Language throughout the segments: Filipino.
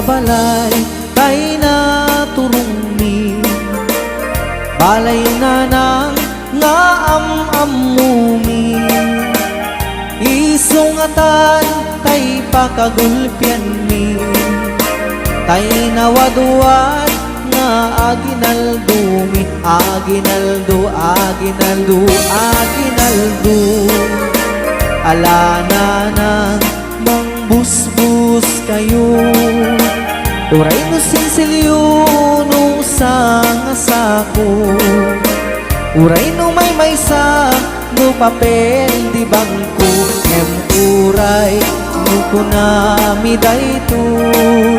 balay tay naturong mi balay na nang nga amumi isungatan tay pakagulpian mi tay nawaduan nga aginaldumi aginaldo alana nang mangbusbus kayo uray no sinsilyo no sangasako uray no may sa no papel di bangko uray no kunami daytoy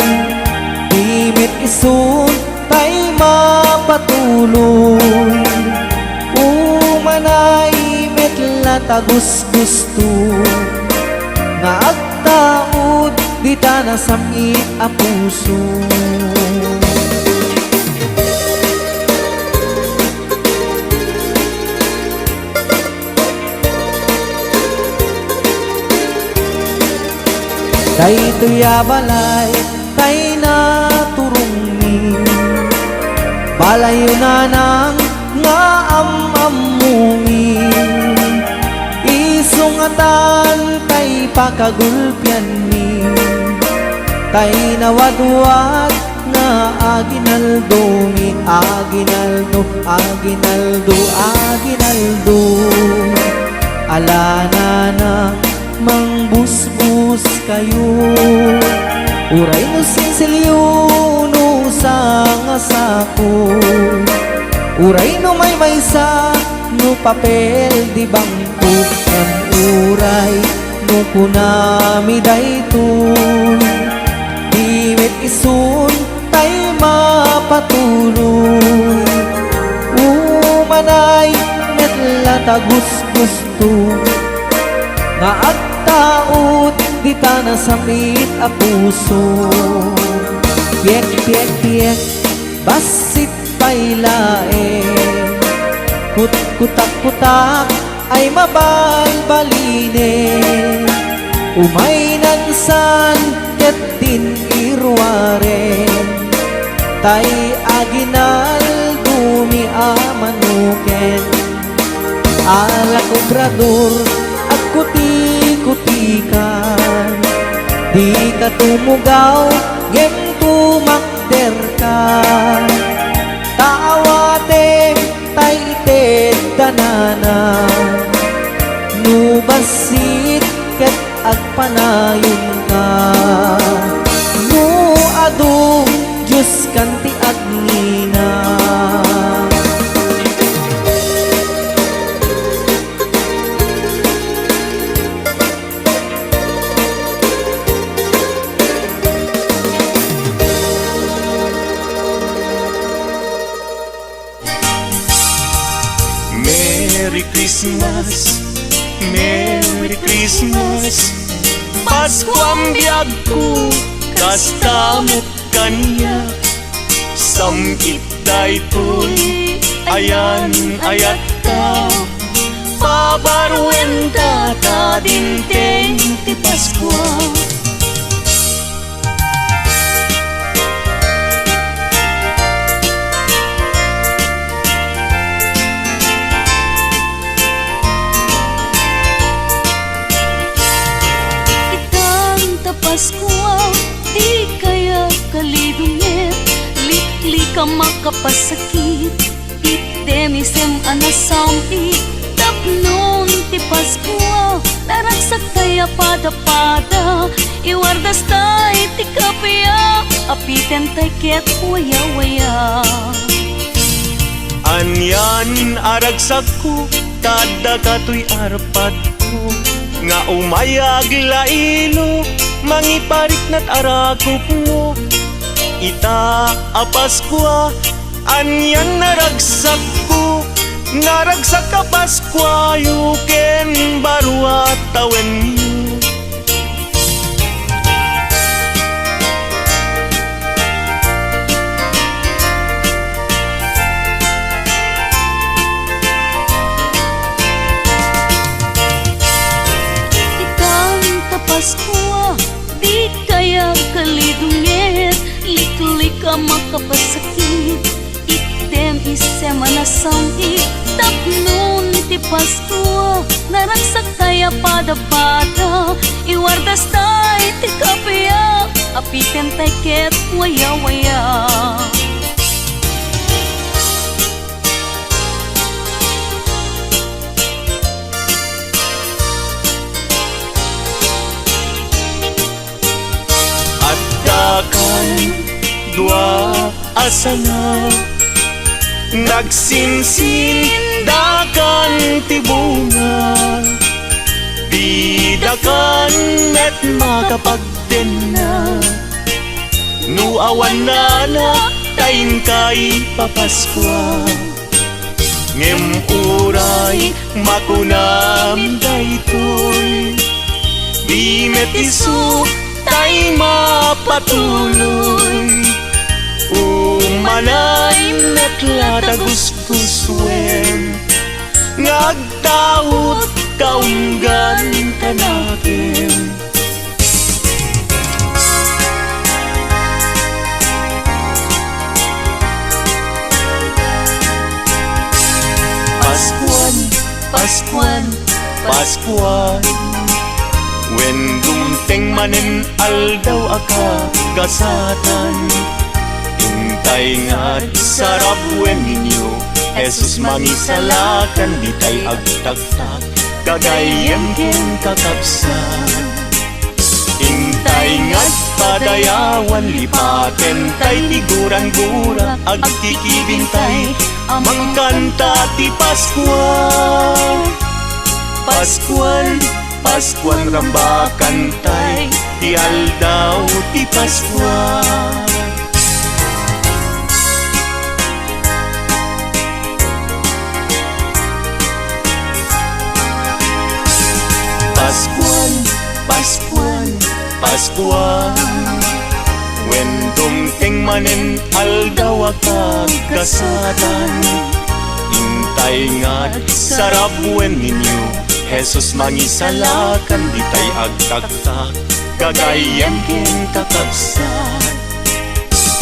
dimit isun tay mapatuloy umanay metla tagus gusto nga agtaod di ta nasamit a puso daytoy balay tay naturong mi balayo na nang nga amumi isungatan tay pakagulpian mi tay nawadwat nga aginaldumi aginaldo alana na mangbusbus kayo uray no sinsilyo no sangasako uray no may sa no papel di bangko uray no kunami daytoy dimit isun tay mapatuloy umanay metla tagus gusto nga agtaod di ta nasamit a puso piek basit pailae kutak ay mabalbaline umay nansan ket din irware tay aginal dumi amanuken ala obrador at kuti-kutikan di ka tumugaw ngem tumakder ka taawatem tay ited danana nubasit ket agpanayon ka nu adu Diyos kanti agnina Merry Christmas Paskua ang biyag ko kastamot kaniya samkit daytoy ayan ayat ka pabaruen ka ta dinteng ti Paskua Paskua, di kaya kalidungit Likli ka makapasakit Itemisem anasampi Tapnon ti Paskua Naragsak kaya pada-pada Iwardas tay ti kapya Apiten tay ket waya-waya Anyan aragsak ko Tada kato'y arpad ko Nga umayag lailo mangiparik na't arakop mo ita a Paskua anyan naragsak ko naragsak ka Paskua yuken baru at tawen mo Paskua, di kaya kalidungit ka makapasakit. Item isem anasami tapnon ti Paskua. Naragsak kaya pada-pada iwardas tay ti kapya. Apiten tay ket waya-waya. Dakan dua asana nagsinsin dakan ti bunga bidakan net makapagden na nuawan na tayin kay Paskua ngem uray makunam daytoy di met isu tay mapatuloy umanay metla gustuswen ngagtawot kaunggan kanakin Paskuan, Paskuan, Paskuan when dumteng manen aldaw aka gasatan intay nga sarap when ninyo Jesus mangisalakan di tay agtaktak kagayan ken kakapsan intay nga padayawan lipaten tay tiguran-gura agkikibintay mangkanta ti Paskua Paskuan Paskuan rambakan tay ti aldaw ti Paskua Paskuan, Paskuan, Paskuan when dumteng manen aldaw akag kasatan intay nga sarap when ninyo Jesus mangisalakan di tay agtaktak kagayan ken kakapsan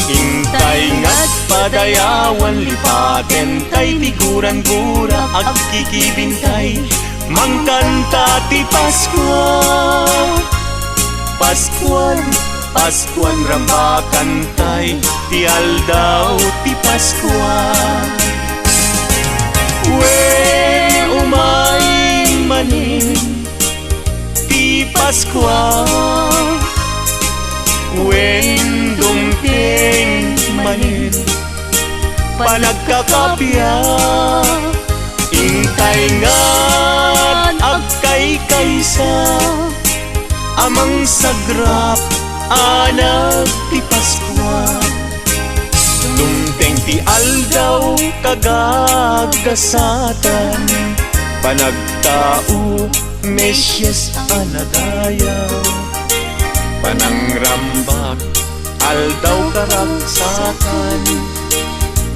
intay nga't padayawan lipaten tay tiguran-gura agkikibintay mangkanta ti Paskua Paskuan, Paskuan rambakan tay ti aldaw ti Paskua manin ti Paskua when dumteng manin panagkakapya intay nga agkay kaysa amang sagrap anak ti Paskua dumteng ti aldaw kagagasatan panagtao Mesyes anadayaw panangrambak aldaw karagsakan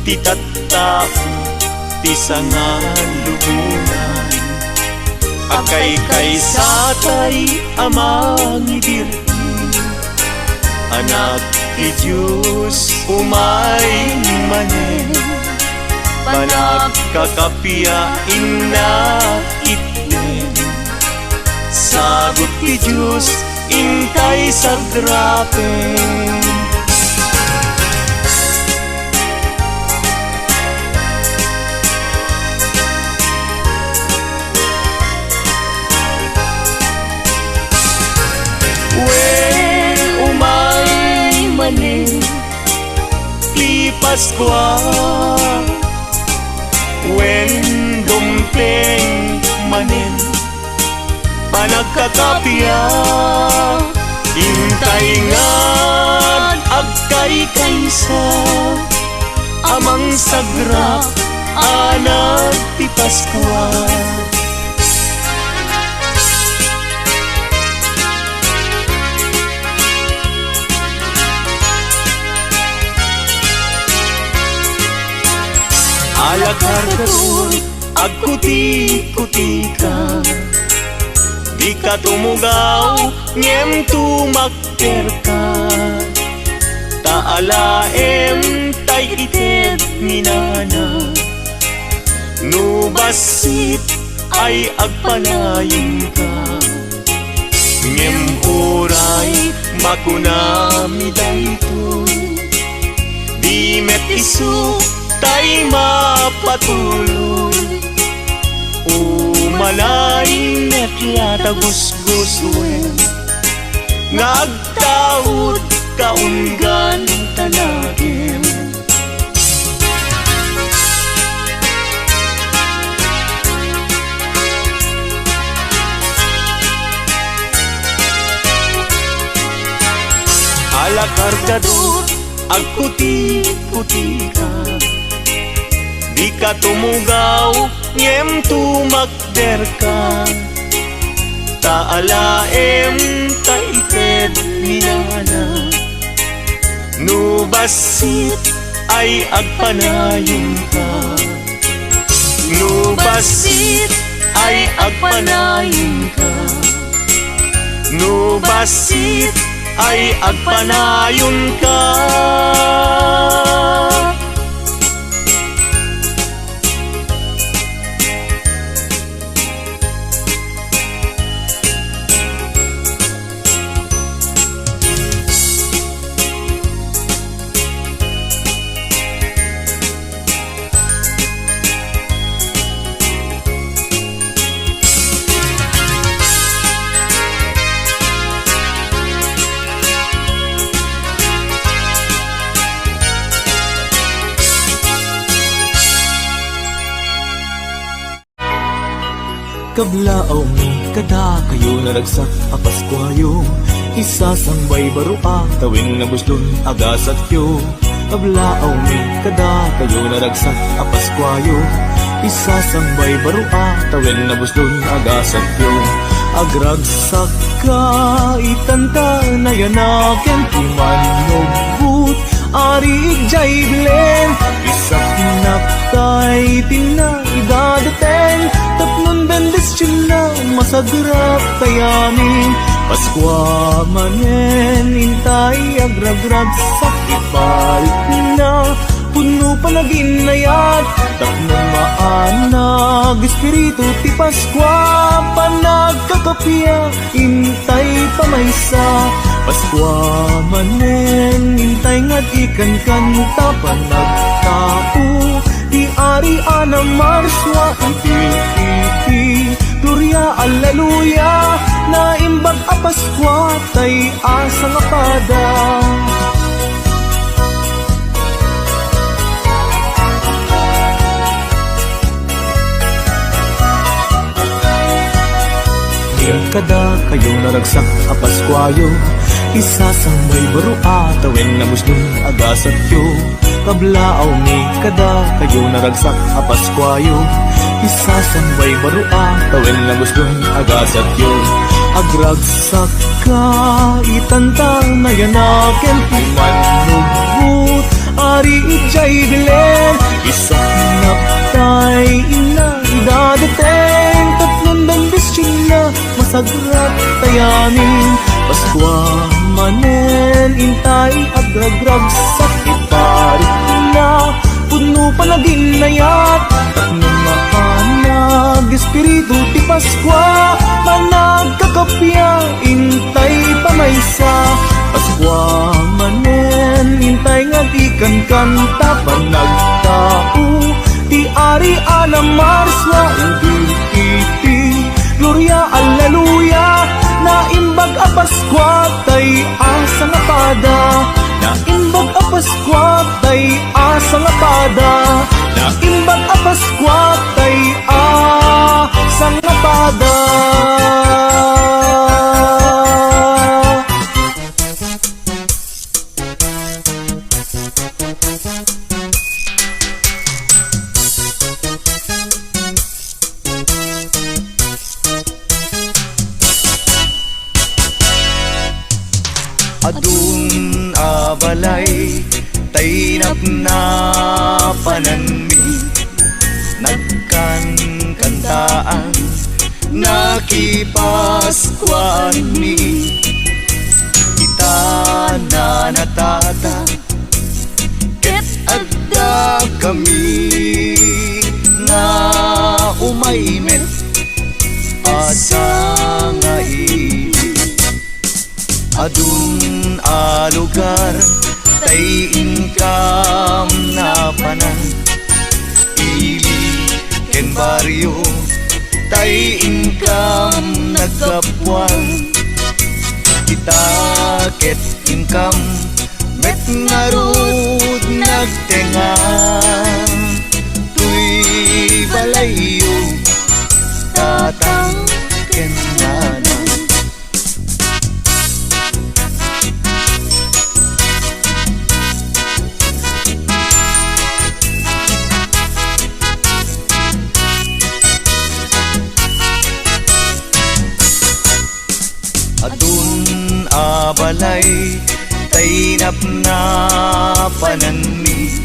ti tattao ti sangan lubunan akay kaysatay amang ibirhin anak ti Diyos umay manen panagkakapya inna itnen sagot ti Diyos intay sagrapen when umay manen ti Paskua when dumteng manen panagkakapya intay nga agkay kaysa amang sagrap anak ti Paskua alakar katur agkuti-kuti ka di ka tumugaw ngem tumakter ka taalaem tay ited minana. No basit ay agpanayon ka, ngem oray makunami daytoy. Di met isu tay mapatuloy, umalay met latagusgusuin, nga agtaod kaunggan tanagin. Ala kargador, agputi-puti ka, di ka tumugaw, ngem tumakder ka. Taalaem taited minana. No basit ay agpanayon ka, no basit ay agpanayon ka, no basit ay agpanayon ka. Kablaaw mi kada kayo naragsak a Paskwayo, isasambay barua tawin na buslon agasat yo. Kablaaw mi kada kayo naragsak a Paskwayo, isasambay barua tawin na buslon agasat yo. Agragsak ka itanta na yanaken timanugbut ari jay bilen, isak naktay tinaidadaten, tapnon bendes china masagrap kayamin. Paskwa manen intay agragrag sakit balik na, puno panaginayat tapnon maanag espiritu ti Paskwa panagkakapia intay pamaysa. Paskwa manen intay ngad ikan kanta panagtao di ari ana marswa iti gloria alleluia. Naimbag a Paskwa tay asa nga pada. Kada kayo naragsak a Paskwayo, isasambay barua tawin na muslon agasat yo. Kablaaw mi kada kayo naragsak a Paskwayo, isasambay barua tawin na muslon agasat yo. Agragsak ka itanta na yanaken timanugbut ari ijay bilen, isak naptay ina idadaten, tatlong dandes china masagrat tayamin. Paskwa manen intay agragrag sakit parit na, puno panaginayat tatlong maanag espiritu ti Paskwa managkakapya intay pamaysa. Paskwa manen intay nga di kanta panagtao ti ari ana marswa iti gloria alleluia. Naimbag a Paskwa tay asa nga pada, naimbag a Paskwa tay asa nga pada, naimbag a Paskwa tay asa nga pada. Adun abalay tainap na pananmi, nagkankantaan nakipaskuan mi. Kita na natata kami nga umaymet asa nga adun a lugar tay income na panan ili ken baryo tay income nagkapuan kita ket income met ngarud nagtenga tuy balayo tatang ken nanang adun abalay tainap na pananmi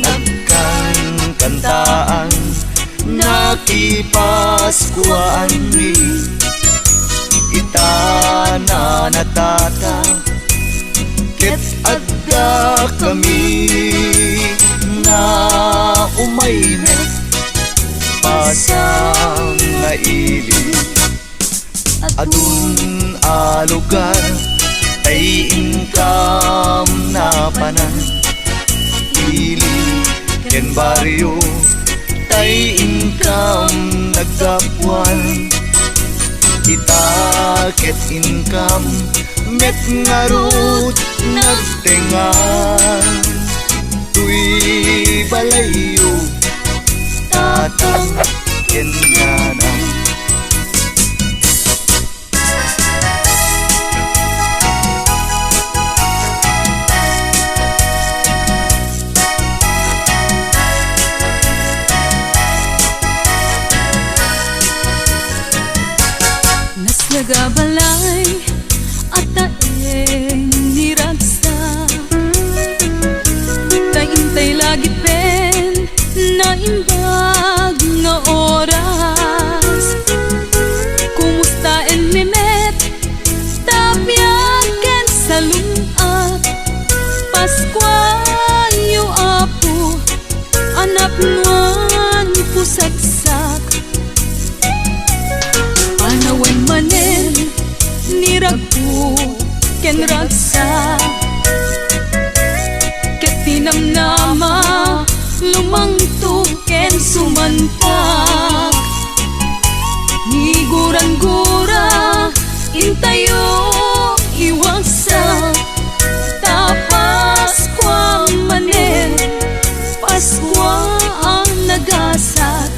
nagkan kantaan nakipaskuan mi itana natata ket adda kami na umaymet pasang nga ili adun a lugar tay income na panan ili ken baryo tay income nagkapuan kita ket income met ngarut nagtengan tuy balayo tatang ken nanang nagabalay at taeng niragsa taintay lagi pen naimbag nga oras kumusta en mimet tapyaken sa lunat Paskua yu apo anak nuan pusaksak anawen manen niragpo ken ragsa ket tinamnama lumangto ken sumantak niguran-gura intayo iwagsa ta Paskua manen Paskua ang nagasat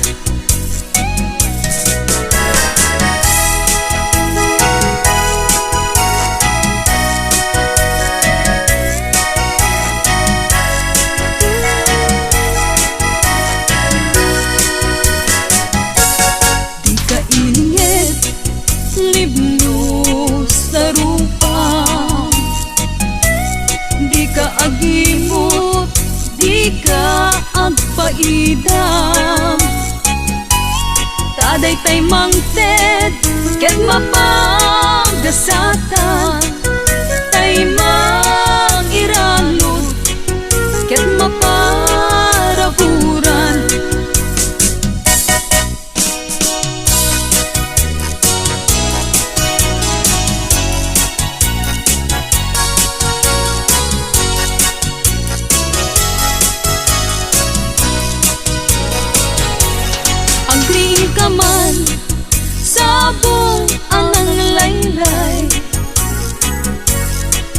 agimot di ka agpaidam taday tay mangted ket mapagasatan tay mangiranod ket maparaburan kaman sabong ang laylay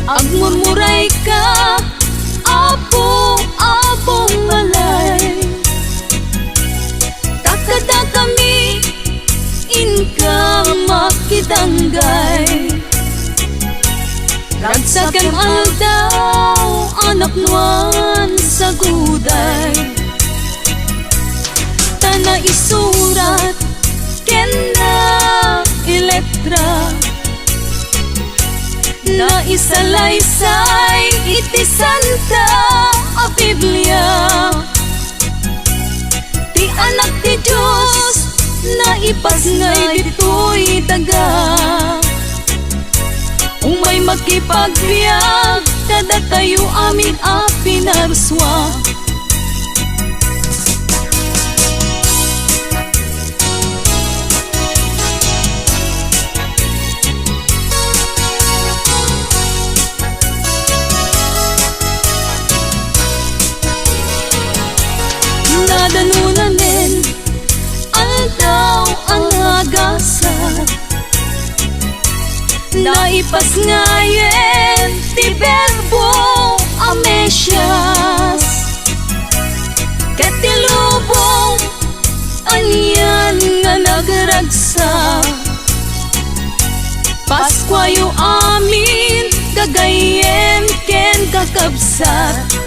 agmurmuray ka abong malay takada kami inka makidanggay ragsagan aldaw anak nuan sa guday na isurat ken na iletra na isalaysay iti santa a Biblia ti anak ti Diyos na ipasngay dito'y daga umay magkipagbiag kadatayo amin a pinarswa naipasngayen ti Verbo Amesias ket ti lubong anyan nga nagragsa. Paskwa yu amin gagayem ken kakabsat.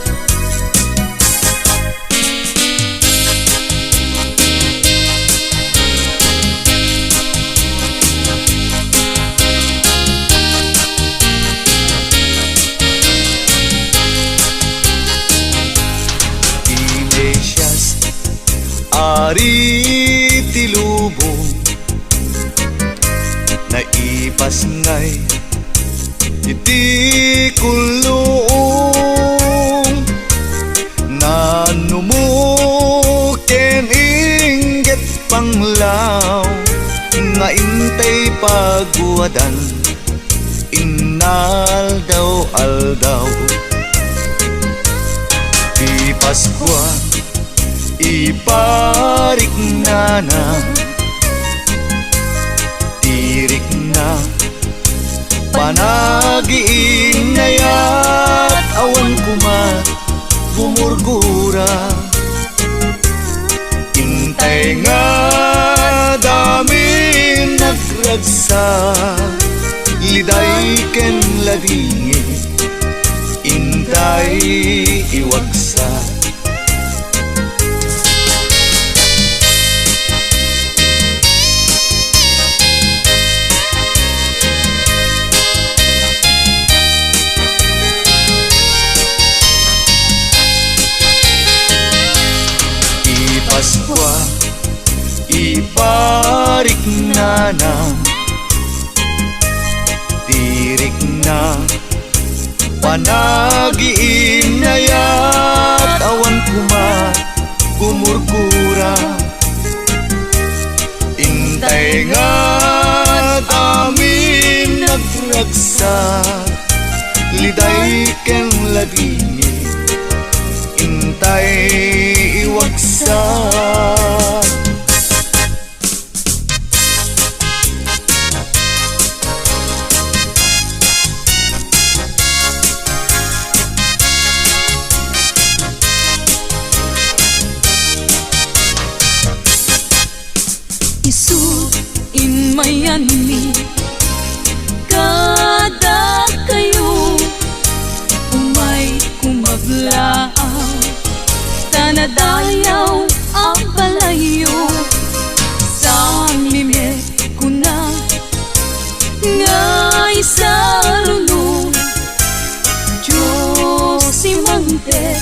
Ari ti lubong naipasngay iti kulong nanumo ken inggit panglaw nga intay pagwadan inaldaw-aldaw ti Paskwa iparik na tirik na panagiin na yat awan kumat gumurgura intay nga dami nagragsa liday ken ladingi intay iwagsa. Paskwa iparik na tirik na panagiin na yat awan kumat gumurgura intay nga amin nagragsa liday ken ladingi intay iwagsak. Isuin mayani Kadatayo umay kumaglaaw tanadayaw ang balayo sa mimit ko na ngay sa lulong Diyos si Mante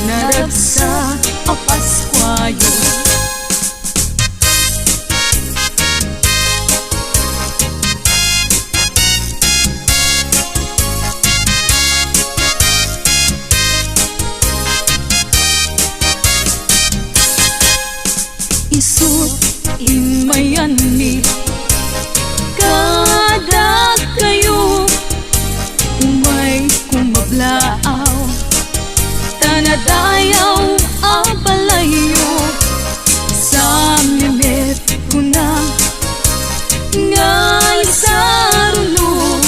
naragsa a Paskwayo. Isuin mayani Kadatayo umay kumablaaw tanadayaw ang balayo sa mimit ko na ngay sa rulo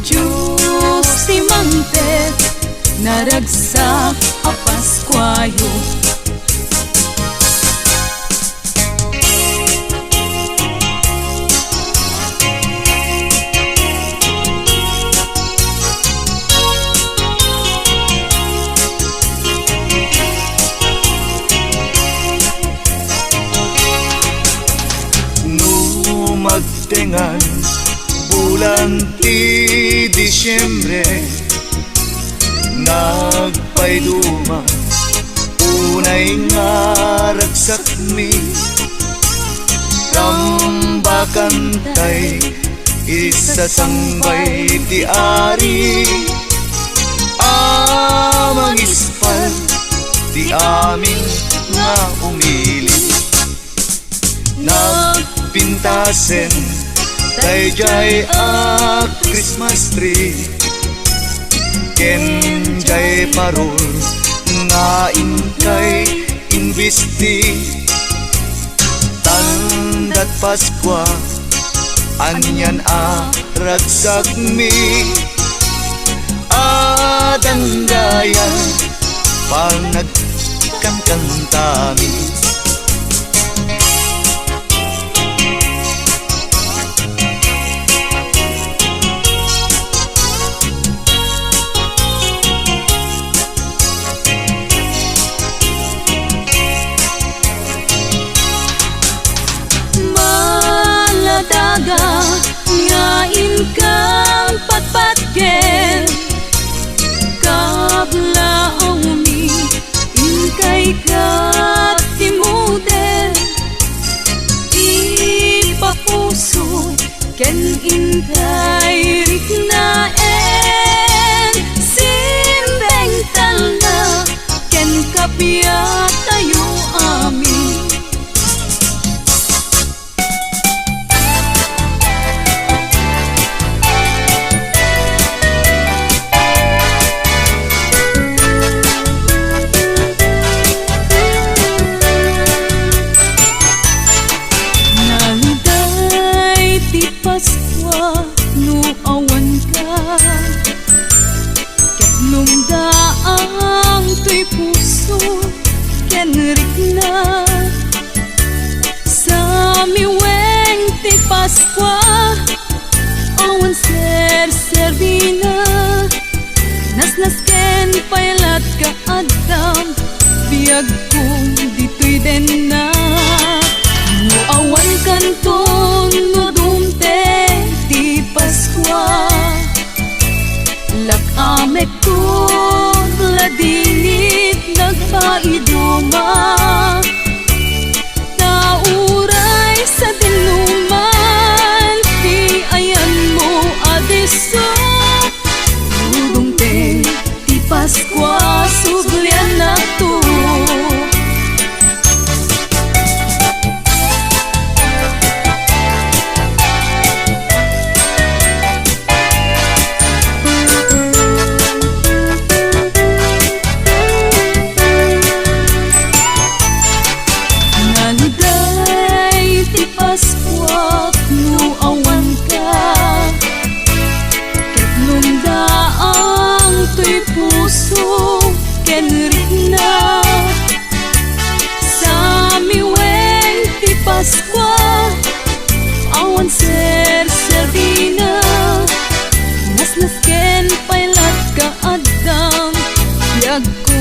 Diyos si Mante naragsak a Paskwayo. Magtengan bulan ti Disyembre nagpayduma unay nga ragsak mi tambakan tay isasangbay ti ari amang ispal ti amin nga umili nagpintasen dayjay a Christmas tree ken jay parol nga inkay inbisti tandat Paskwa Anyan ragsak mi adandaya panagkankantami. Maladaga ngain kang patpatgen kablaong mi inkay katimuden ipapuso ken inkay riknaen simbeng talna ken kapiyatayo amin. Paskua no awan ka ket lumdaang to'y puso ken rikna sa miweng ti Paskua awan ser-servina nasnas ken paylat ka adam biyag kong dito'y den na no awan kanton no ti Paskua lakamek ko ladingit nagpaiduma nauray sa dinuman ti ayan mo adeso dudong te ti Paskua suglian na to. Paskua no awan ka ket lumdaang to'y puso ken rikna sa miweng ti Paskua awan ser-servina nasnas ken paylat ka adam biyag ko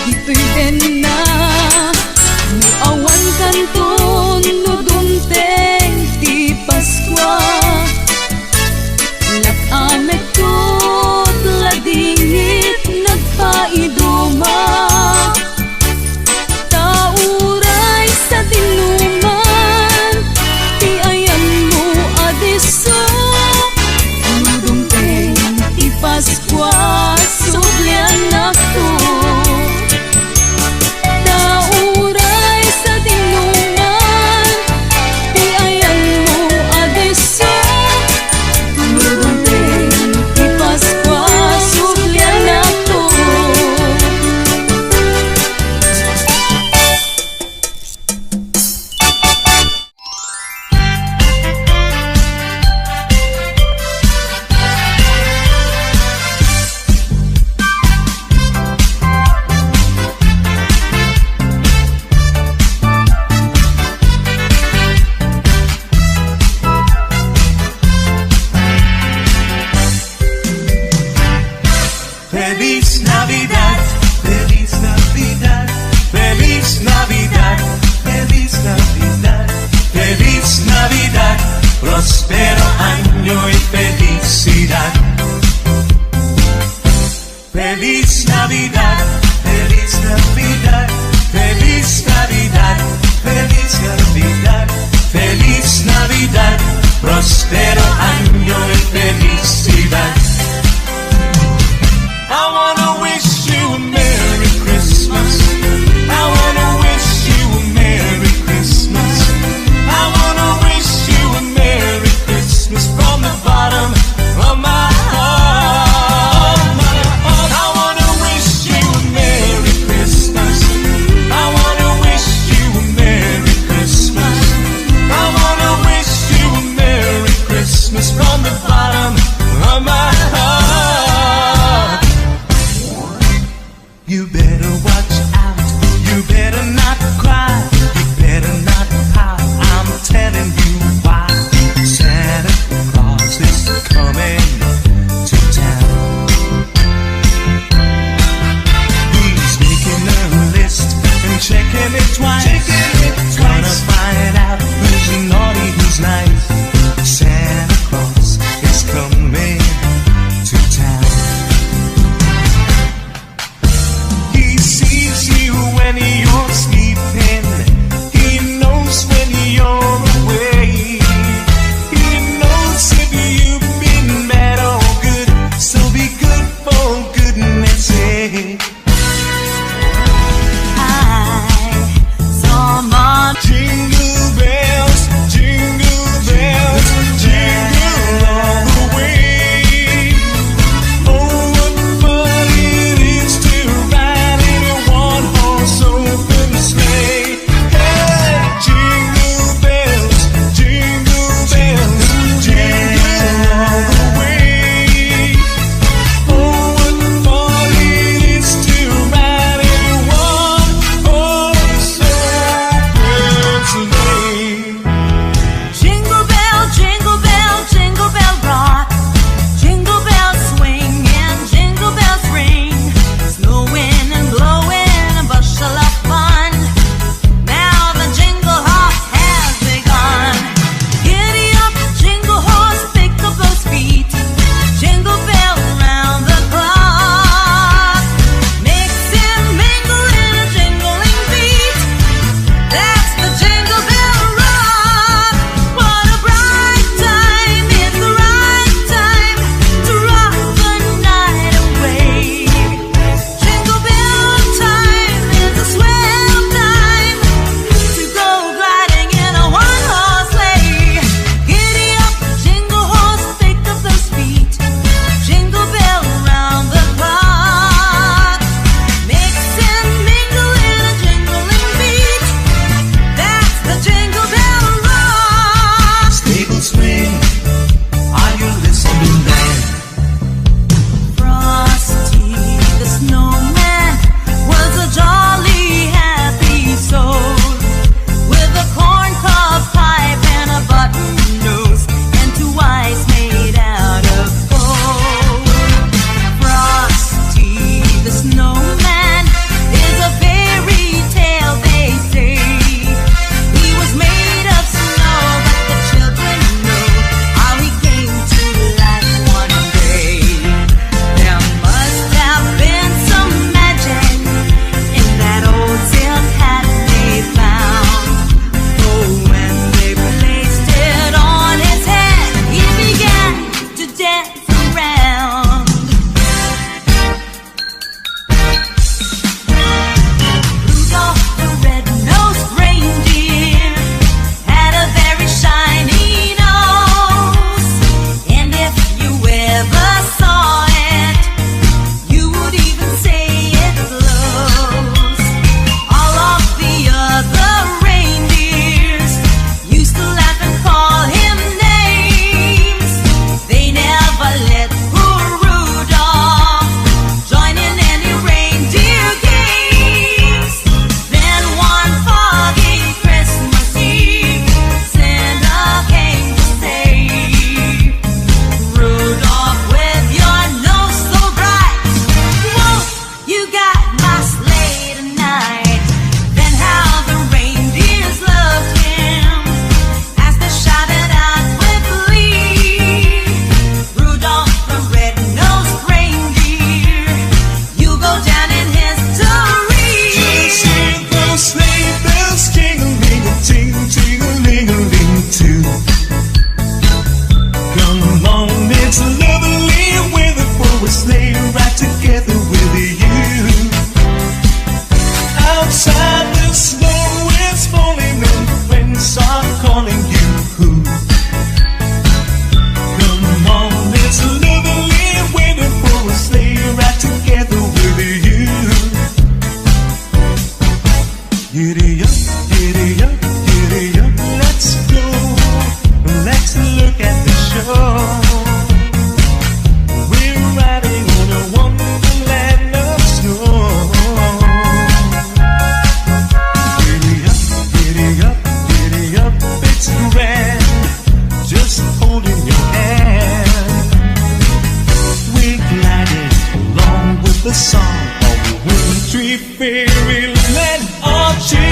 dito'y den na no awan kanton no dunteng ti Paskua lakamek ko't ladingit nagpaiduma tauray sa dinuman ti ayan mo adeso dunteng ti Paskua sublian ako tauray sa checking it twice. Gonna find out who's naughty, who's nice. Santa Claus is coming to town. He sees you when you're sleeping. He knows when you're away. He knows if you've been bad or good. So be good for goodness sake. Jingle bells, jingle bells, jingle all the way. Oh, what fun it is to ride in a one-horse open sleigh. Hey, jingle bells, jingle bells, jingle all the way. Oh, what fun it is to ride in a one-horse open sleigh. Jingle bell, jingle bell, jingle bell rock. Jingle bells swing and jingle bells ring. Snowing and blowing a bushel of fun. Now the jingle hop has begun. Giddy up, jingle horse, pick up those feet. Jingle bell round the clock. Mix and mingle in a jingling beat. That's the jingle bell rock. What a bright time, it's the right time to rock the night away. Jingle bell time is a swell time to go gliding in a one-horse sleigh. Giddy up, jingle horse, pick up those feet. Jingle bell round the clock. Mix and mingle in a jingling beat. That's the jingle bell rock. Stable swing, are you listening there? Frosty the snowman was a jolly, happy soul with a corncob pipe and a button nose and two eyes made out of gold. Frosty the snowman is a fairy tale, they say. He was made of snow, but the children know how he came to life one day. There must have been some magic in that old silk hat they found. Oh, when they placed it on his head, he began to dance around. Rudolph the red-nosed reindeer had a very shiny nose, and if you ever saw it, you would even say it glows. All of the other reindeers used to laugh and call him names. They never let poor Rudolph join in any reindeer games. Then one foggy Christmas Eve, Santa came to say, Rudolph, with your nose so bright, won't you got my sleigh tonight? Then how the reindeers loved him as they shouted out with glee, Rudolph the red-nosed reindeer, you go down in history. Just hear those sleigh bells jingling-a-ting, jingling-a-ling too. Come on, it's lovely weather for a sleigh ride together with you. Outside the snow is falling and friends are calling you. Come on, it's lovely weather for a sleigh ride together with you. Giddy up, giddy up, giddy up, let's go. Let's look at the show. We're riding on a wonderland of snow. Giddy up, giddy up, giddy up, it's grand. Just holding your hand. We're gliding along with the song of the wintry fairyland. Our children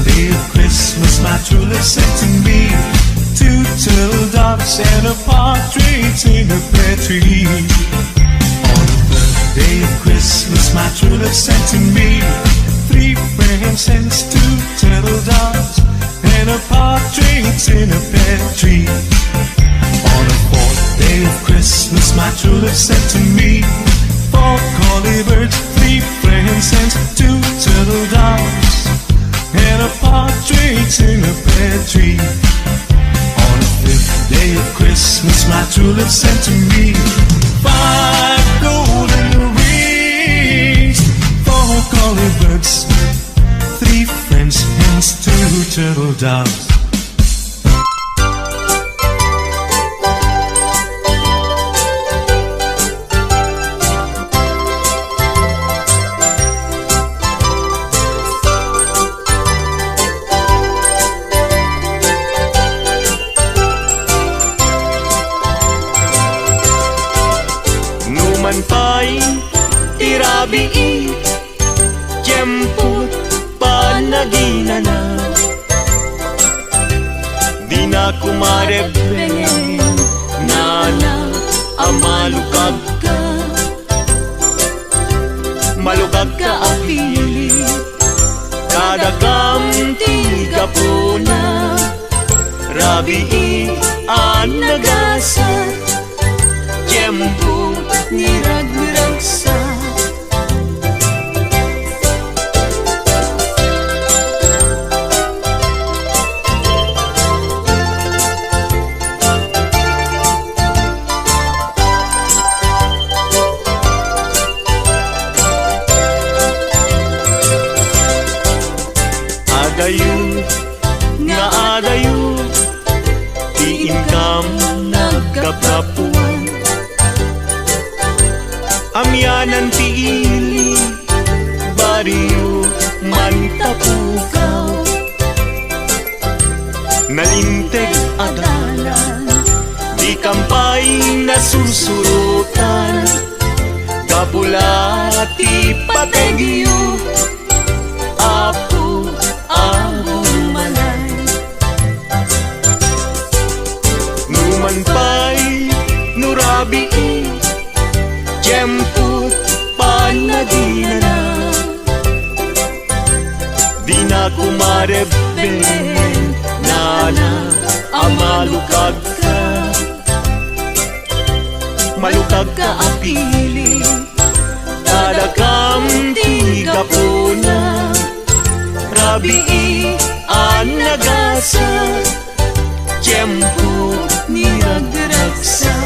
day of Christmas, my true love sent to me two turtle doves and a partridge in a pear tree. On the third day of Christmas, my true love sent to me three frankincense, two turtle doves and a partridge in a pear tree. On the fourth day of Christmas, my true love sent to me four collie birds, three frankincense, two turtle doves and a partridge in a pear tree. On the fifth day of Christmas, my true love sent to me five golden rings, four collie birds, three French hens, two turtle doves. Numan pa'y tirabii, tiyemput panagina na. Di na kumarebeng, nana, amalukag ka. Malukag ka apili, kada kamti kapuna. Rabii ang nagasat, tiyempo niragmiragsa. Adayo, nga adayo, di income nagkaprapuan. Amyanan tiili, bariyo mantapukaw. Nalinteg adalan, di kampay nasusurutan. Kapulati pategyo, apo ang malay. Numan pa'y nurabii, tiyemput panagina na. Di na kumarebeng, nana, amalukag ka. Malukag ka apili, kada kamti kapuna. Rabii ang nagasat, tiyempo niragraksak.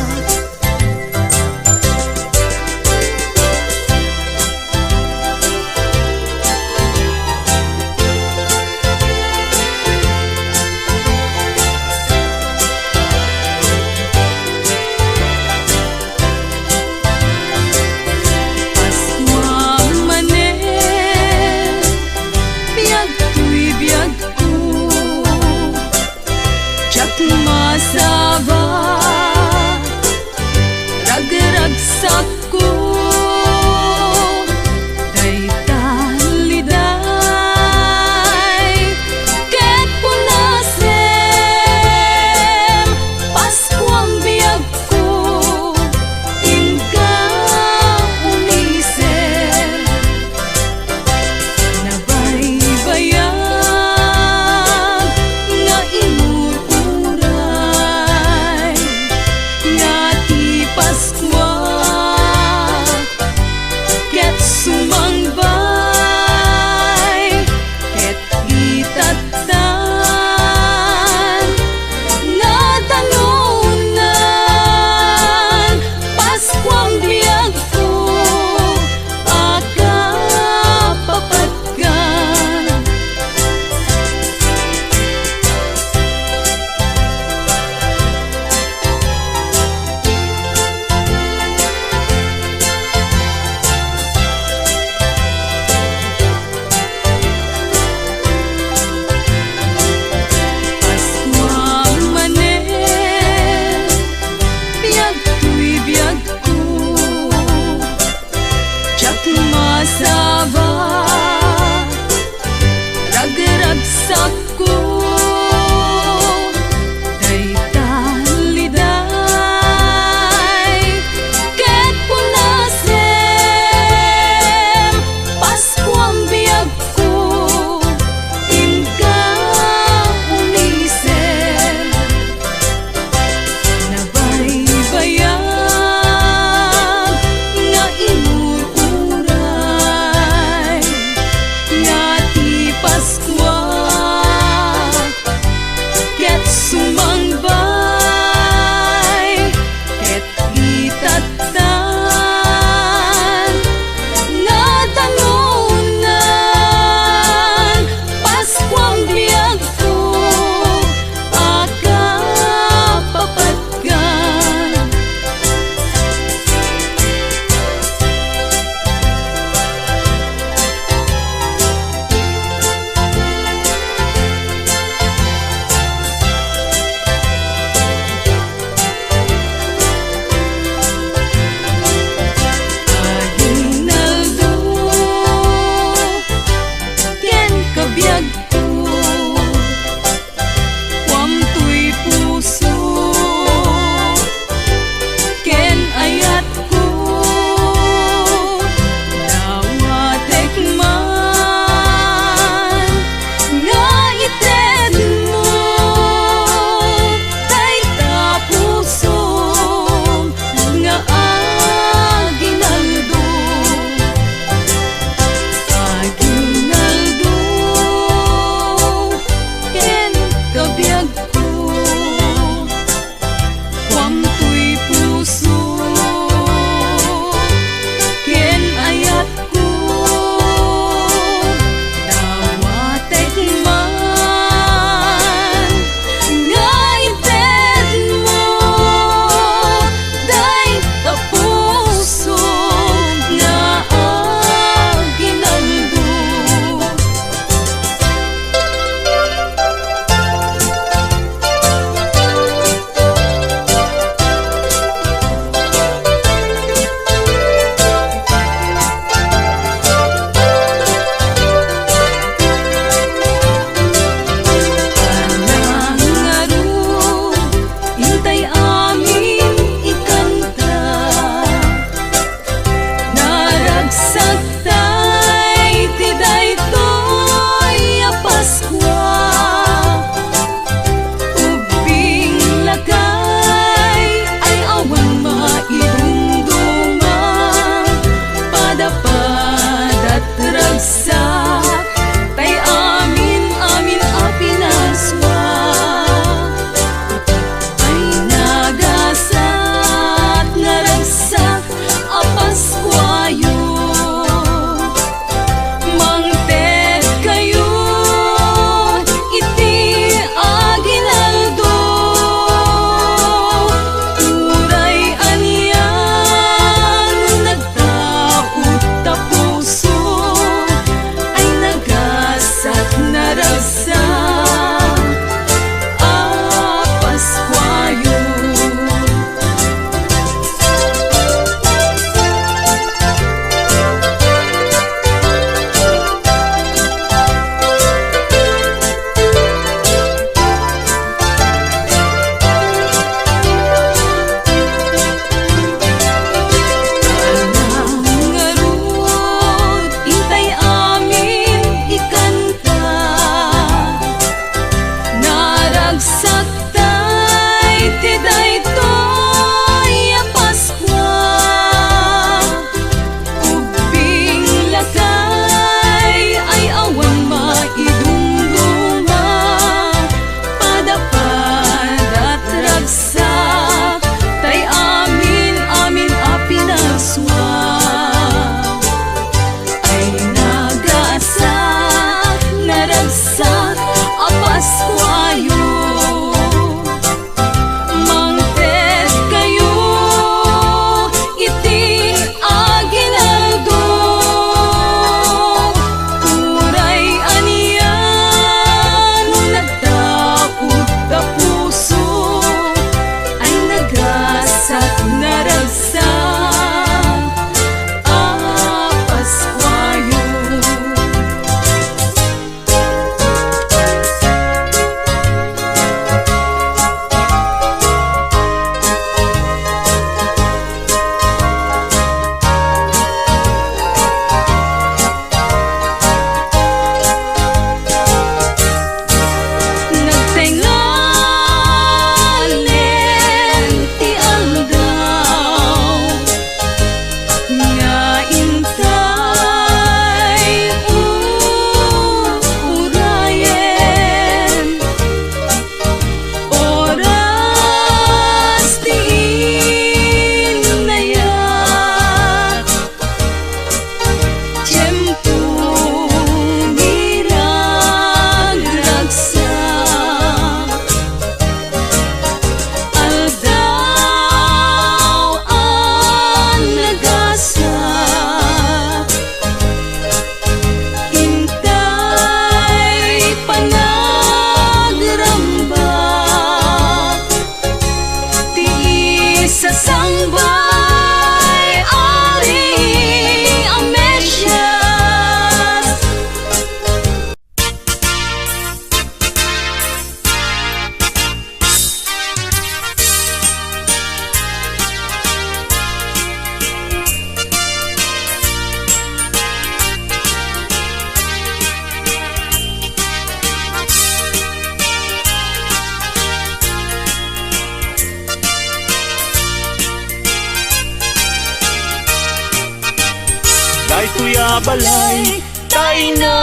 balay tay na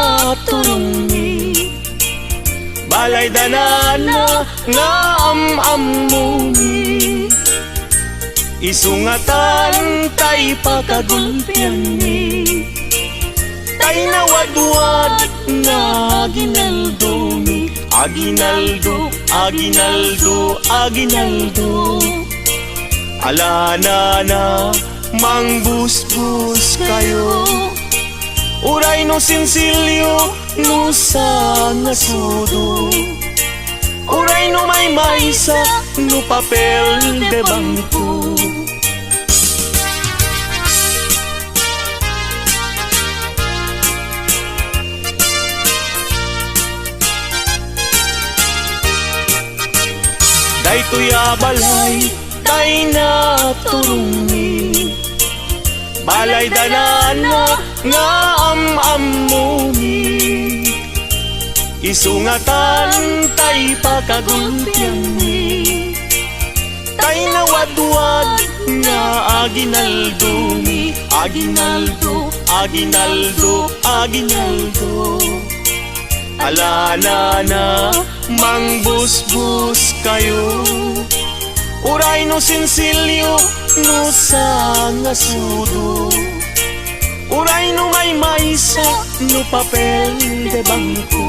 turungi balay danana nga amamumi isungatan tay pagagulpian mi tay nawadwad na aginaldumi aginaldo aginaldo aginaldo alana na mangbusbus kayo uray no sinsilyo no sa ngasudo uray no may maysa no papel de bangko daytoy balay tay na turungi balay danana nga amamumi isungatan tay pagagulpian mi tay nawadwad nga aginaldumi aginaldo aginaldo aginaldo alana na mangbusbus kayo uray no sinsilyo no sa ngasudo uray no may maysa no papel de bangko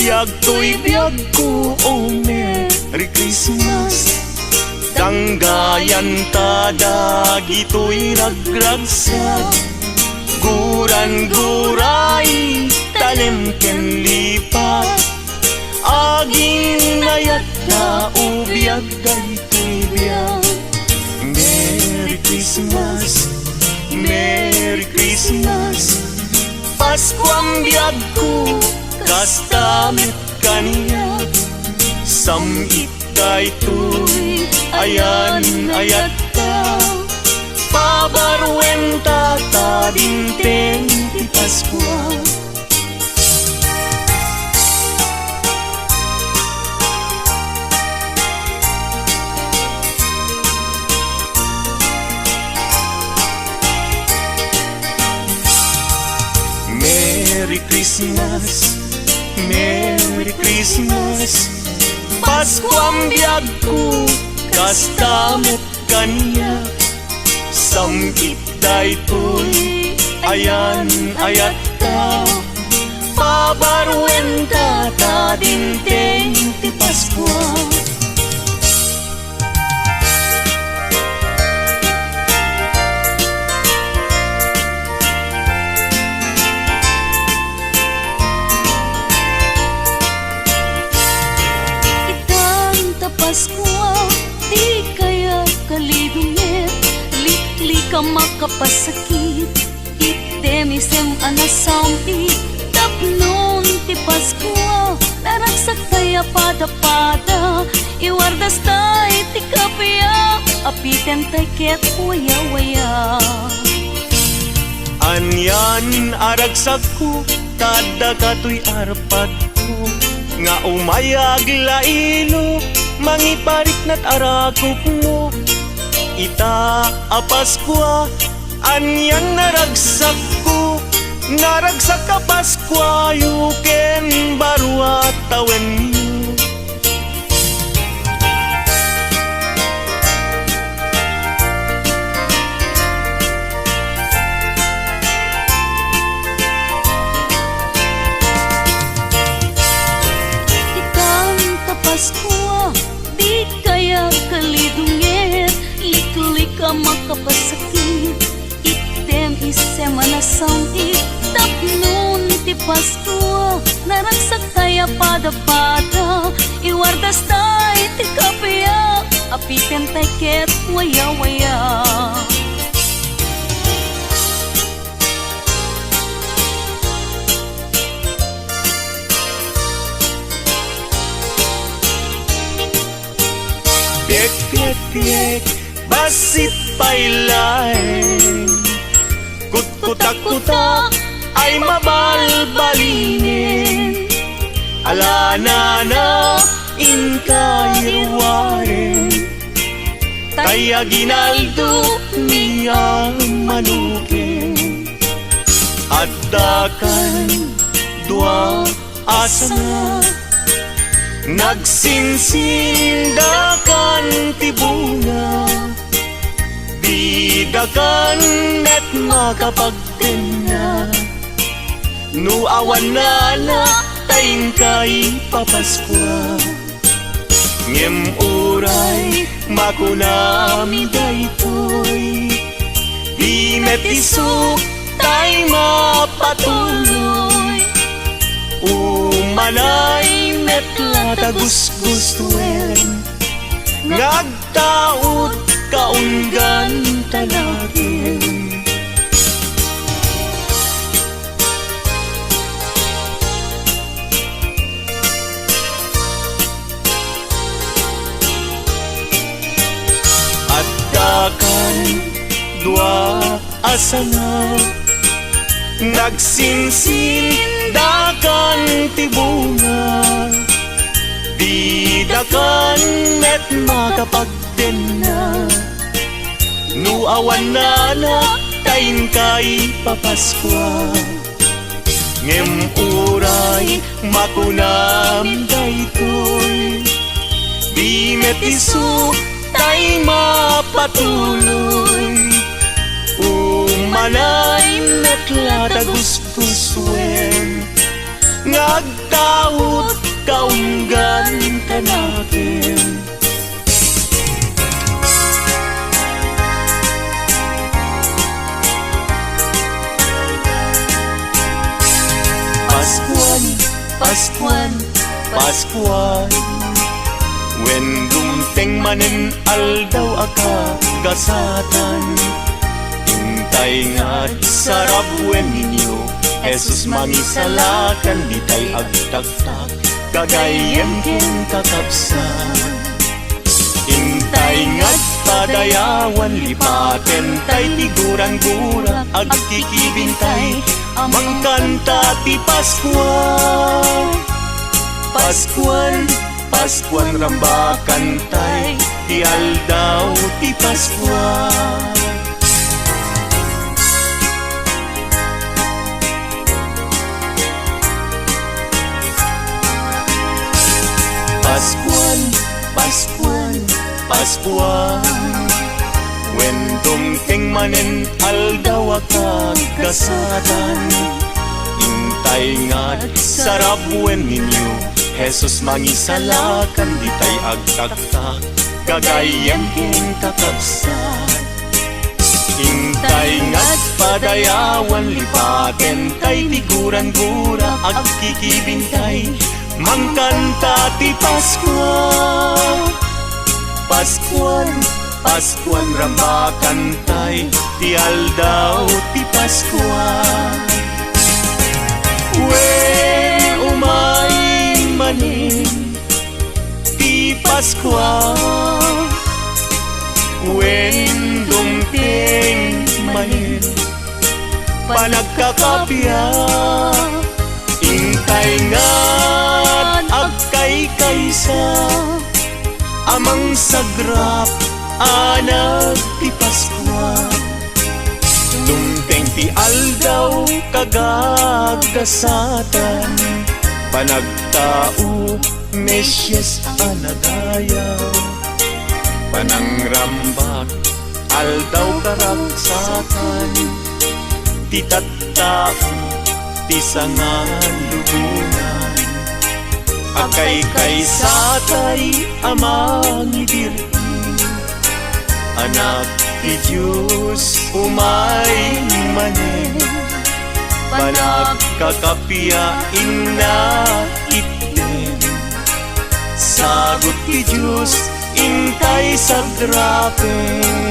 biyag to'y biyag ko, oh Merry Christmas Danggayan tada gito'y ragragsag Guran-guray tanem ken lipat Aging nayat na ubiyag dayto'y biyag Merry Christmas, Merry Christmas Paskuang biyag ko kastamit kaniya samit daytoy ayan ayat ta pabarwenta ta dinteng ti Paskua Merry Christmas Merry Christmas Paskuang biyag ko kastamit kaniya samit daytoy ayan ayat ta pabarwenta ta dinteng ti Paskua Paskua, di kaya kalidungit Likli ka makapasakit Itemisem anasampi Tapnon ti Paskua Naragsak kaya pada-pada Iwardas tay ti kapya Apiten tay ket waya-waya Anyan aragsak ko Tada kato'y arpad ko Nga umayag lailo Mangiparik na't arakop mo Ita a Paskua Anyan naragsak ko Naragsak ka Paskua Yuken barwa tawen mo Paskua, di kaya kalidungit Likli ka makapasakit Item isem anasangit Tapnon ti Paskua Naragsak kaya pada-pada Iwardas tay ti kapya Apiten tay ket waya-waya Piek, basit pailay Kut-kutak-kutak ay mabalbalinin. Alanana inkayirwaren, kaya ginaldo niya manukin. At dakan dua asana, nagsinsindakan tibunga, bidakan net makapagtena. No awan na taing kay Paskua, ngem uray makunami daytoy, di met isuk tay mapatuloy. Umanay met latagusgustuen, ngagtaot kaunggan talagin. At dakan dua asana, nagsinsindakan tibunga, bidakan met makapagtena. No awan na tayin kay Paskua, ngem uray makunam daytoy, di met isu tay mapatuloy. Umanay met latagusgusuen, ngagtaot kaunggan kanakin. Paskuan, Paskuan, Paskuan, when dumteng manen aldaw aka gasatan. Intay nga't sarap wen ninyo, Jesus mangisalakan, di tay agtagtag, gagayem ken kakapsan. Intay nga't padayawan, lipaten tay tiguran-gura, agkikibintay, amang kanta ti Paskua. Paskuan, Paskuan rambakan tay, ti aldaw ti Paskua. Paskuan, Paskuan, Paskuan, when dumteng manen aldaw akag gasatan. Intay nga't sarap wen ninyo, Jesus mangisalakan, di tay agtagtag, gagayem ken kakabsat. Intay nga't padayawan, lipaten tay tiguran-gura, agkikibintay, mangkanta ti Paskua. Paskuan, Paskuan rambakan tay, ti aldaw ti Paskua. Wen umay manin ti Paskua, wen dumteng manin panagkakapya. Intay nga't agkay kaysa, amang sagrap anak ti Paskua. Dumteng ti aldaw kagagasatan, panagtao Mesyes anagayaw, panangrambak aldaw karagsatan, ti tattao ti sangalubunan, akay kaysatay amang ibirti, anak ti Diyos umay manen, panagkakapiyain na iten. Sagot ti Diyos intay sagrapen.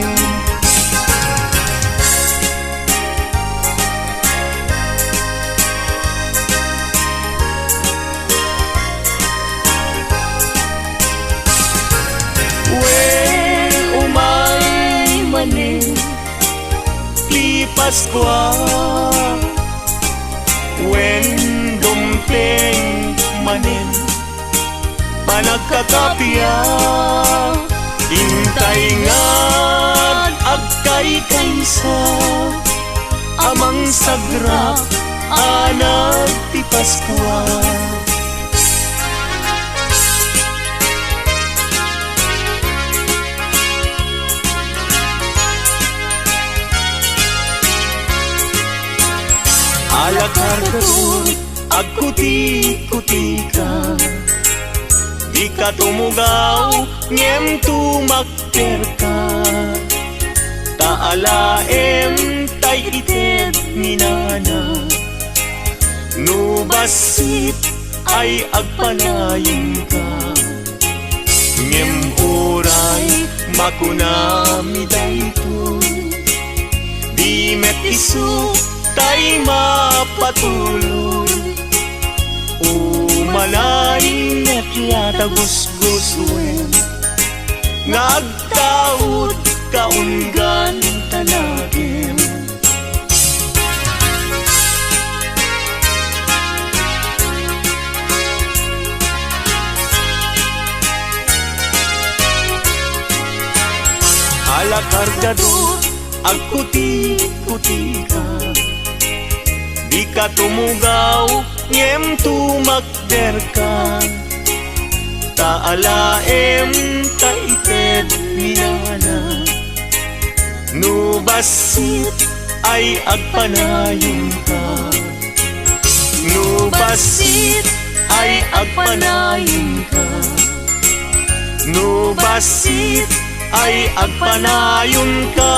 Paskua, When dumteng manen panagkakapya, intay ngad agkay kaysa amang sagrap anak ti Paskua. Alakar kasun agkuti-kuti ka, di ka tumugaw ngem tumakter ka. Taalaem tay ited ni nana, nubasit ay agpanayon ka. Ngem uray makunami daytoy, di met isu tay mapatuloy. Umalain at yatagusgusuin, ngagtaod kaunggan tanagin. Alakar kadot agkuti-kuti ka, di ka tumugaw ngem tumakder ka. Taalaem taited ni nana, nubasit ay agpanayon ka. Nubasit ay agpanayon ka. Nubasit ay agpanayon ka.